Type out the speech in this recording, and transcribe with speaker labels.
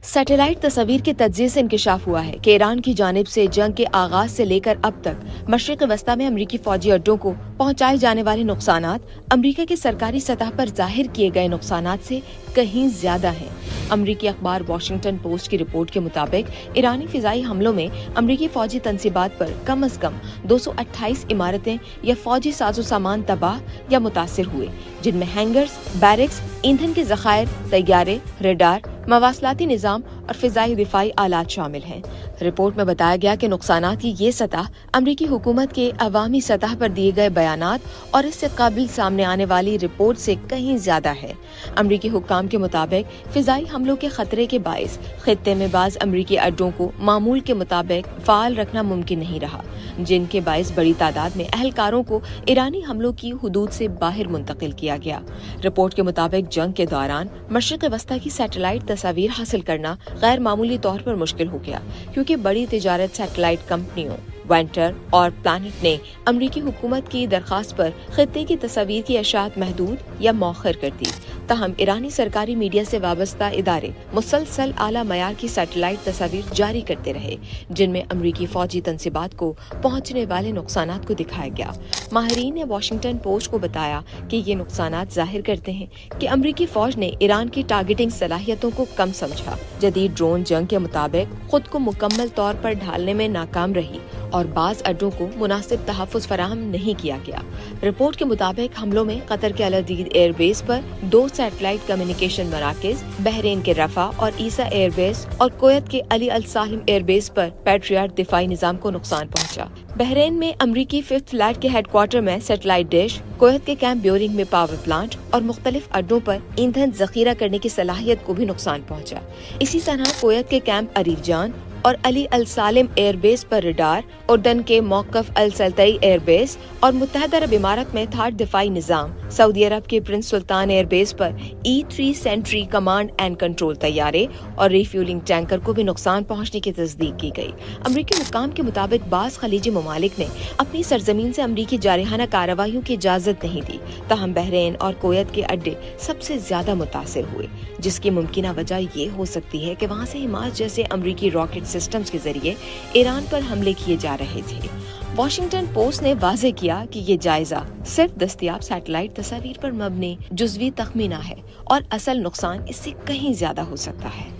Speaker 1: Satellite तस्वीर के तज्जिए से इंकशाफ हुआ है कि ईरान की जानिब से जंग के आगाज से लेकर अब तक मशरिक वस्ता में अमरीकी फौजी अड्डों को पहुंचाए जाने वाले नुकसानात अमरीका की सरकारी सतह पर जाहिर किए गए नुकसानात से कहीं ज्यादा हैं। अमरीकी अखबार वॉशिंगटन पोस्ट की रिपोर्ट के मुताबिक ईरानी फिजाई हमलों में अमरीकी फौजी तंसीबात पर कम अज कम 228 इमारतें या फौजी साजो सामान तबाह या मुतासिर हुए, जिनमें हैंगर्स, बैरक्स, ईंधन के जखायर, तैयारे, रडार, मवासलाती निजाम और फिजाई दिफाई आलात शामिल हैं। रिपोर्ट में बताया गया कि नुकसानात की ये सतह अमरीकी हुकूमत के अवामी सतह पर दिए गए बयानात और इससे काबिल सामने आने वाली रिपोर्ट से कहीं ज्यादा है। अमरीकी हुक्काम के मुताबिक फिजाई हमलों के खतरे के बाइस खित्ते में बाज अमरीकी अड्डों को मामूल के मुताबिक फाल रखना मुमकिन नहीं रहा, जिनके बाइस बड़ी तादाद में अहलकारों को ईरानी हमलों की हुदूद से बाहर मुंतकिल किया गया। रिपोर्ट के मुताबिक जंग के दौरान मशरिक वस्ता की सैटेलाइट तस्वीर हासिल करना गैर मामूली तौर पर मुश्किल हो गया, क्योंकि बड़ी तिजारत सैटेलाइट कंपनियों वेंटर और प्लैनेट ने अमरीकी हुकूमत की दरखास्त पर खित्ते की तस्वीर की अशात महदूद या मौखर कर दी। तहम ईरानी सरकारी मीडिया से वाबस्ता इदारे मुसलसल आला मयार की सैटेलाइट तस्वीर जारी करते रहे, जिनमें अमरीकी फौजी तंसीबात को पहुंचने वाले नुकसानात को दिखाया गया। माहिरीन ने वॉशिंगटन पोस्ट को बताया कि ये नुकसानात जाहिर करते हैं कि अमरीकी फौज ने ईरान की टारगेटिंग सलाहियतों को कम समझा। जदीद ड्रोन जंग के मुताबिक खुद को मुकम्मल तौर पर ढालने में नाकाम रही और बाज अड्डों को मुनासिब तहफ़्फ़ुज़ फराहम नहीं किया गया। रिपोर्ट के मुताबिक हमलों में कतर के अल अदीद एयरबेस पर 2 सैटेलाइट कम्युनिकेशन मराकज़, बहरीन के रफा और ईसा एयरबेस और कुवैत के अली अल सालिम एयरबेस पर पैट्रियट दिफाई निजाम को नुकसान पहुंचा। बहरीन में अमरीकी 5th फ्लाइट के हेडक्वार्टर में सैटेलाइट डिश, कुवैत के कैंप ब्योरिंग में पावर प्लांट और मुख्तलिफ अड्डों पर ईंधन जखीरा करने की सलाहियत को भी नुकसान पहुंचा। इसी तरह कुवैत के कैंप अरीफजान और अली अल सालिम एयरबेस पर रडार, उर्दन के मौकफ अल सल्तई एयरबेस और मुत्तहदा अरब इमारत में थर्ड दिफाई निजाम, सऊदी अरब के प्रिंस सुल्तान एयरबेस पर E-3 Sentry command and control तैयारे और रिफ्यूलिंग टैंकर को भी नुकसान पहुंचने की तस्दीक की गई। अमरीकी हुक्काम के मुताबिक बास खलीजी ममालिक ने अपनी सरजमीन से अमरीकी जारहाना कार्रवाइयों की इजाजत नहीं दी, तहम बहरीन और कुवैत के अड्डे सबसे ज्यादा मुतासिर हुए, जिसकी मुमकिना वजह ये हो सकती है कि वहाँ से हिमास जैसे अमरीकी रॉकेट सिस्टम्स के जरिए ईरान पर हमले किए जा रहे थे। वॉशिंगटन पोस्ट ने वाज़ेह किया कि ये जायजा सिर्फ दस्तयाब सैटेलाइट तस्वीर पर मबनी जुज़वी तखमीना है और असल नुकसान इससे कहीं ज्यादा हो सकता है।